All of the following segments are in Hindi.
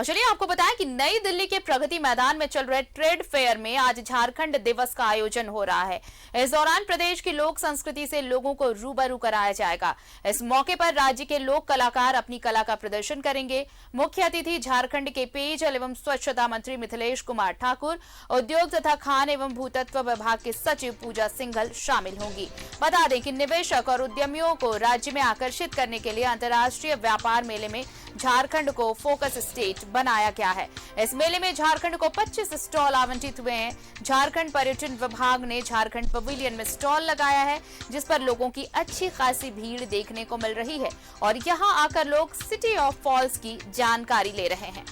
और चलिए आपको बताएं कि नई दिल्ली के प्रगति मैदान में चल रहे ट्रेड फेयर में आज झारखंड दिवस का आयोजन हो रहा है। इस दौरान प्रदेश की लोक संस्कृति से लोगों को रूबरू कराया जाएगा। इस मौके पर राज्य के लोक कलाकार अपनी कला का प्रदर्शन करेंगे। मुख्य अतिथि झारखंड के पेयजल एवं स्वच्छता मंत्री मिथिलेश कुमार ठाकुर, उद्योग तथा खान एवं भूतत्व विभाग के सचिव पूजा सिंघल शामिल होंगी। बता दें कि निवेशक और उद्यमियों को राज्य में आकर्षित करने के लिए अंतर्राष्ट्रीय व्यापार मेले में झारखंड को फोकस स्टेट बनाया गया है। इस मेले में झारखंड को 25 स्टॉल आवंटित हुए हैं। झारखंड पर्यटन विभाग ने झारखंड पवेलियन में स्टॉल लगाया है, जिस पर लोगों की अच्छी खासी भीड़ देखने को मिल रही है और यहां आकर लोग सिटी ऑफ फॉल्स की जानकारी ले रहे हैं।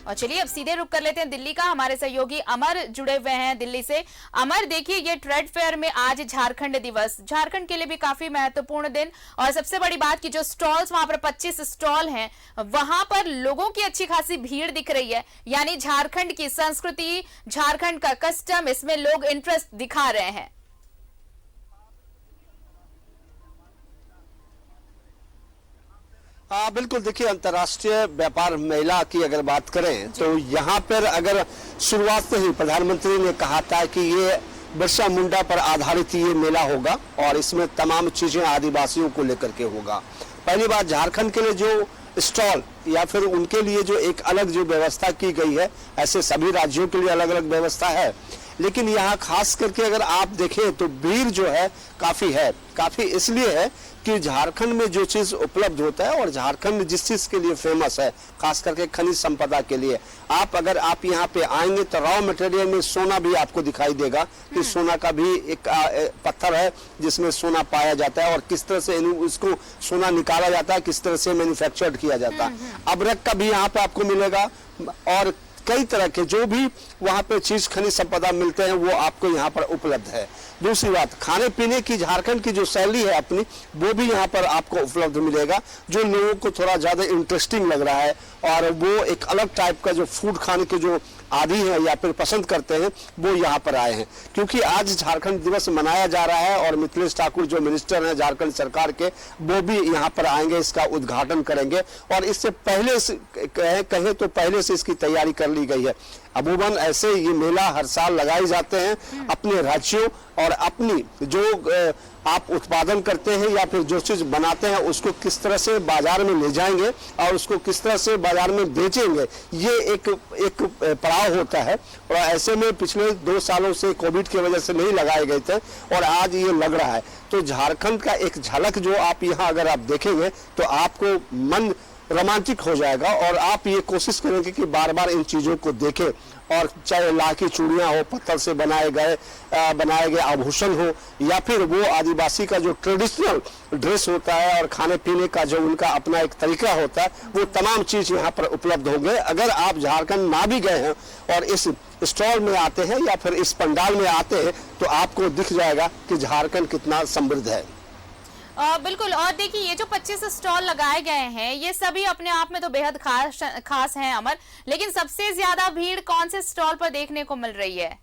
और चलिए अब सीधे रुक कर लेते हैं दिल्ली का। हमारे सहयोगी अमर जुड़े हुए हैं दिल्ली से। अमर, देखिए ये ट्रेड फेयर में आज झारखंड दिवस, झारखंड के लिए भी काफी महत्वपूर्ण दिन, और सबसे बड़ी बात कि जो स्टॉल्स वहां पर 25 स्टॉल हैं, वहां पर लोगों की अच्छी खासी भीड़ दिख रही है। यानी झारखंड की संस्कृति, झारखंड का कस्टम, इसमें लोग इंटरेस्ट दिखा रहे हैं। बिल्कुल, देखिए अंतर्राष्ट्रीय व्यापार मेला की अगर बात करें तो यहाँ पर अगर शुरुआत से ही प्रधानमंत्री ने कहा था कि ये बिरसा मुंडा पर आधारित ये मेला होगा और इसमें तमाम चीजें आदिवासियों को लेकर के होगा। पहली बात, झारखंड के लिए जो स्टॉल या फिर उनके लिए जो एक अलग जो व्यवस्था की गई है, ऐसे सभी राज्यों के लिए अलग अलग व्यवस्था है, लेकिन यहाँ खास करके अगर आप देखें तो भीड़ जो है काफी इसलिए है कि झारखंड में जो चीज उपलब्ध होता है और झारखंड जिस चीज के लिए फेमस है, खास करके खनिज संपदा के लिए, अगर आप यहाँ पे आएंगे तो रॉ मटेरियल में सोना भी आपको दिखाई देगा कि सोना का भी एक पत्थर है जिसमें सोना पाया जाता है और किस तरह से उसको सोना निकाला जाता है, किस तरह से मैन्युफैक्चर्ड किया जाता है। अबरक का भी यहाँ पे आपको मिलेगा और कई तरह के जो भी वहाँ पे चीज खनिज संपदा मिलते हैं वो आपको यहाँ पर उपलब्ध है। दूसरी बात, खाने पीने की झारखंड की जो शैली है अपनी, वो भी यहाँ पर आपको उपलब्ध मिलेगा, जो लोगों को थोड़ा ज्यादा इंटरेस्टिंग लग रहा है और वो एक अलग टाइप का जो फूड खाने के जो आदि हैं या फिर पसंद करते हैं वो यहाँ पर आए हैं। क्योंकि आज झारखंड दिवस मनाया जा रहा है और मिथिलेश ठाकुर जो मिनिस्टर हैं झारखंड सरकार के, वो भी यहाँ पर आएंगे, इसका उद्घाटन करेंगे और इससे पहले से कहें तो पहले से इसकी तैयारी कर ली गई है। अमूमन ऐसे ये मेला हर साल लगाए जाते हैं अपने राज्यों और अपनी जो आप उत्पादन करते हैं या फिर जो चीज बनाते हैं उसको किस तरह से बाजार में ले जाएंगे और उसको किस तरह से बाजार में बेचेंगे, ये एक पड़ाव होता है। और ऐसे में पिछले 2 सालों से कोविड की वजह से नहीं लगाए गए थे और आज ये लग रहा है। तो झारखंड का एक झलक जो आप यहाँ अगर आप देखेंगे तो आपको मन रोमांटिक हो जाएगा और आप ये कोशिश करेंगे कि बार बार इन चीजों को देखें, और चाहे लाह की चूड़ियां हो, पत्थर से बनाए गए आभूषण हो, या फिर वो आदिवासी का जो ट्रेडिशनल ड्रेस होता है और खाने पीने का जो उनका अपना एक तरीका होता है, वो तमाम चीज यहाँ पर उपलब्ध होंगे। अगर आप झारखंड ना भी गए हैं और इस स्टॉल में आते हैं या फिर इस पंडाल में आते हैं तो आपको दिख जाएगा कि झारखंड कितना समृद्ध है। बिल्कुल। और देखिए ये जो 25 स्टॉल लगाए गए हैं, ये सभी अपने आप में तो बेहद खास हैं अमर, लेकिन सबसे ज्यादा भीड़ कौन से स्टॉल पर देखने को मिल रही है?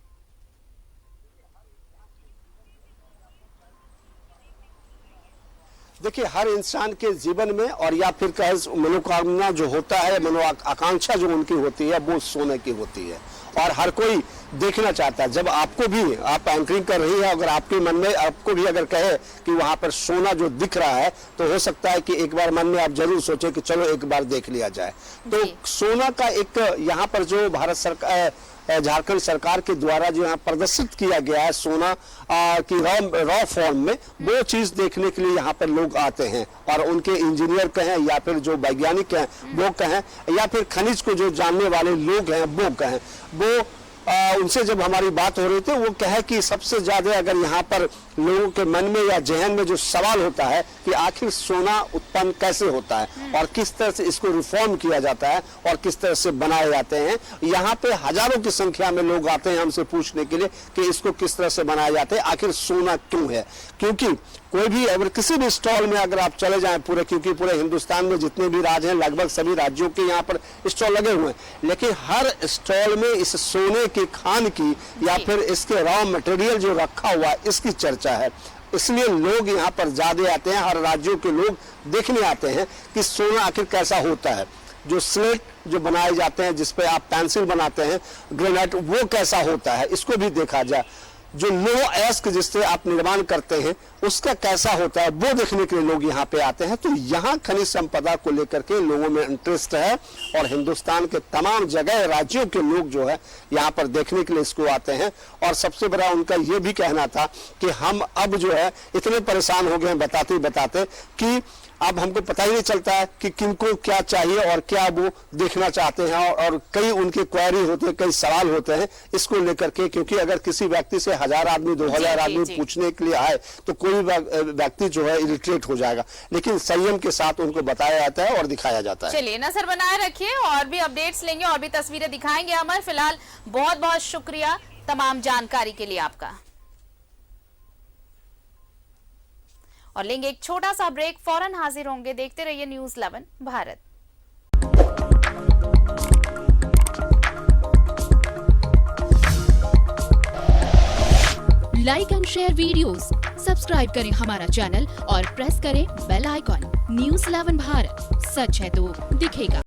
देखिए, हर इंसान के जीवन में और या फिर कहे मनोकामना जो होता है, आकांक्षा जो उनकी होती है, वो सोने की होती है और हर कोई देखना चाहता है। जब आपको भी, आप एंकरिंग कर रही है, अगर आपके मन में आपको भी अगर कहे कि वहां पर सोना जो दिख रहा है, तो हो सकता है कि एक बार मन में आप जरूर सोचे कि चलो एक बार देख लिया जाए। तो सोना का एक यहाँ पर जो भारत सरकार, झारखंड सरकार के द्वारा जो यहाँ प्रदर्शित किया गया है सोना की रॉ फॉर्म में, वो चीज देखने के लिए यहाँ पर लोग आते हैं और उनके इंजीनियर कहें या फिर जो वैज्ञानिक हैं वो कहें या फिर खनिज को जो जानने वाले लोग हैं वो कहें, वो उनसे जब हमारी बात हो रही थी वो कहे कि सबसे ज्यादा अगर यहाँ पर लोगों के मन में या जहन में जो सवाल होता है कि आखिर सोना उत्पन्न कैसे होता है और किस तरह से इसको रिफॉर्म किया जाता है और किस तरह से बनाए जाते हैं, यहाँ पे हजारों की संख्या में लोग आते हैं हमसे पूछने के लिए कि इसको किस तरह से बनाया जाता है, आखिर सोना क्यों है। क्योंकि कोई भी अगर किसी भी स्टॉल में अगर आप चले जाएं पूरे, क्योंकि पूरे हिंदुस्तान में जितने भी राज्य हैं लगभग सभी राज्यों के यहाँ पर स्टॉल लगे हुए हैं, लेकिन हर स्टॉल में इस सोने की खान की या फिर इसके रॉ मटेरियल जो रखा हुआ है इसकी चर्चा है। इसलिए लोग यहाँ पर ज्यादा आते हैं, हर राज्यों के लोग देखने आते हैं कि सोना आखिर कैसा होता है। जो स्लेट जो बनाए जाते हैं जिसपे आप पेंसिल बनाते हैं, ग्रेनाइट, वो कैसा होता है इसको भी देखा जाए। जो लो एस्क जिससे आप निर्माण करते हैं उसका कैसा होता है वो देखने के लिए लोग यहाँ पे आते हैं। तो यहाँ खनिज संपदा को लेकर के लोगों में इंटरेस्ट है और हिंदुस्तान के तमाम जगह राज्यों के लोग जो है यहाँ पर देखने के लिए इसको आते हैं। और सबसे बड़ा उनका ये भी कहना था कि हम अब जो है इतने परेशान हो गए हैं बताते बताते कि अब हमको पता ही नहीं चलता है कि किनको क्या चाहिए और क्या वो देखना चाहते हैं। और कई उनके क्वेरी होते हैं, कई सवाल होते हैं इसको लेकर के, क्योंकि अगर किसी व्यक्ति से 1000 आदमी 2000 आदमी पूछने के लिए आए तो कोई व्यक्ति जो है इरिटेट हो जाएगा, लेकिन संयम के साथ उनको बताया जाता है और दिखाया जाता है। चलिए नजर बनाए रखिए, और भी अपडेट्स लेंगे और भी तस्वीरें दिखाएंगे। अमर, फिलहाल बहुत बहुत शुक्रिया तमाम जानकारी के लिए आपका। और लेंगे एक छोटा सा ब्रेक, फौरन हाजिर होंगे। देखते रहिए news 11 Bharat. Like and share videos, subscribe करें हमारा चैनल और प्रेस करें बेल आइकॉन। न्यूज़ 11 भारत, सच है तो दिखेगा।